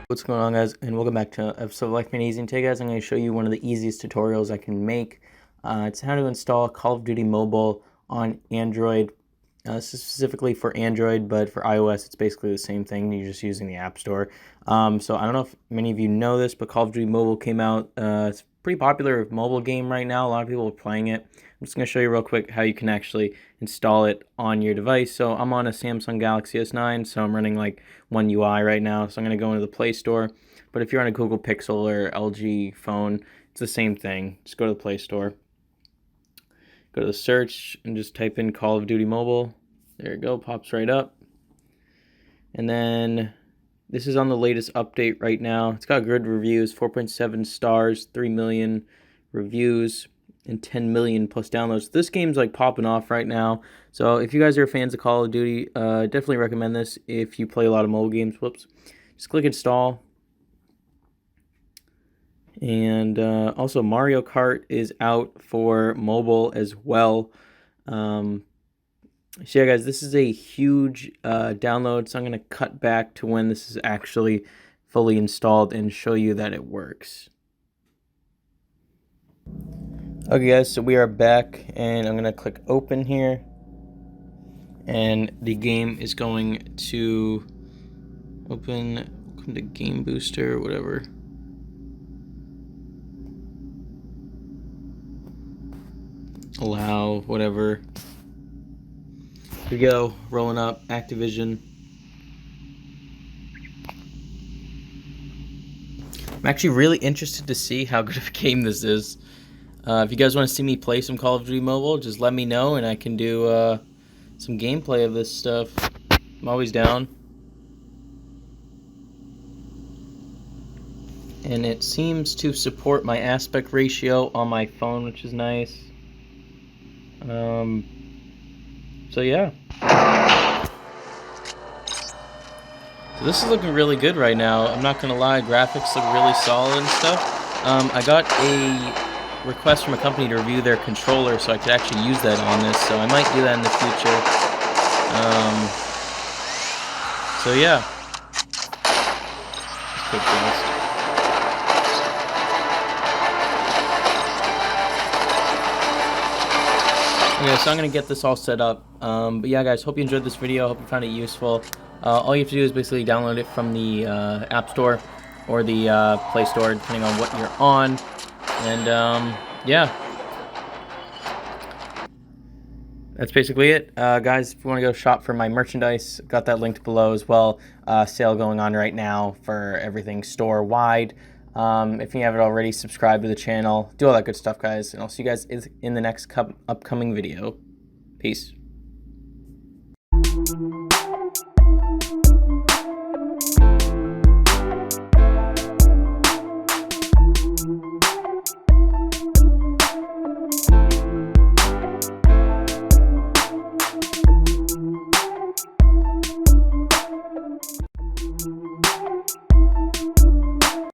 What's going on, guys, and welcome back to episode of Life Made Easy. And today, guys, I'm going to show you one of the easiest tutorials I can make. It's how to install Call of Duty Mobile on Android. This is specifically for Android, but for iOS it's basically the same thing. You're just using the App Store. So I don't know if many of you know this, but Call of Duty Mobile came out. It's a pretty popular mobile game right now. A lot of people are playing it. I'm just going to show you real quick how you can actually install it on your device. So I'm on a Samsung Galaxy S9, so I'm running like One UI right now. So I'm going to go into the Play Store. But if you're on a Google Pixel or LG phone, it's the same thing. Just go to the Play Store. Go to the search and just type in Call of Duty Mobile. There it go, pops right up. And then this is on the latest update right now. It's got good reviews, 4.7 stars, 3 million reviews, and 10 million plus downloads. This game's like popping off right now. So if you guys are fans of Call of Duty, definitely recommend this if you play a lot of mobile games. Whoops. Just click install. And also Mario Kart is out for mobile as well. So yeah, guys, this is a huge download, so I'm going to cut back to when this is actually fully installed and show you that it works. Okay, guys, so we are back, and I'm going to click open here, and the game is going to open. Welcome to Game Booster, whatever. Allow, whatever. Here we go, rolling up, Activision. I'm actually really interested to see how good of a game this is. If you guys want to see me play some Call of Duty Mobile, just let me know and I can do some gameplay of this stuff. I'm always down. And it seems to support my aspect ratio on my phone, which is nice. So yeah. So this is looking really good right now. I'm not gonna lie, graphics look really solid and stuff. I got a request from a company to review their controller, so I could actually use that on this. So I might do that in the future. So yeah. Quick blast. Okay, so I'm going to get this all set up, but yeah, guys, hope you enjoyed this video, hope you found it useful. All you have to do is basically download it from the App Store or the Play Store, depending on what you're on, and yeah. That's basically it. Guys, if you want to go shop for my merchandise, got that linked below as well. Sale going on right now for everything store-wide. If you haven't already, subscribe to the channel. Do all that good stuff, guys. And I'll see you guys in the next upcoming video. Peace.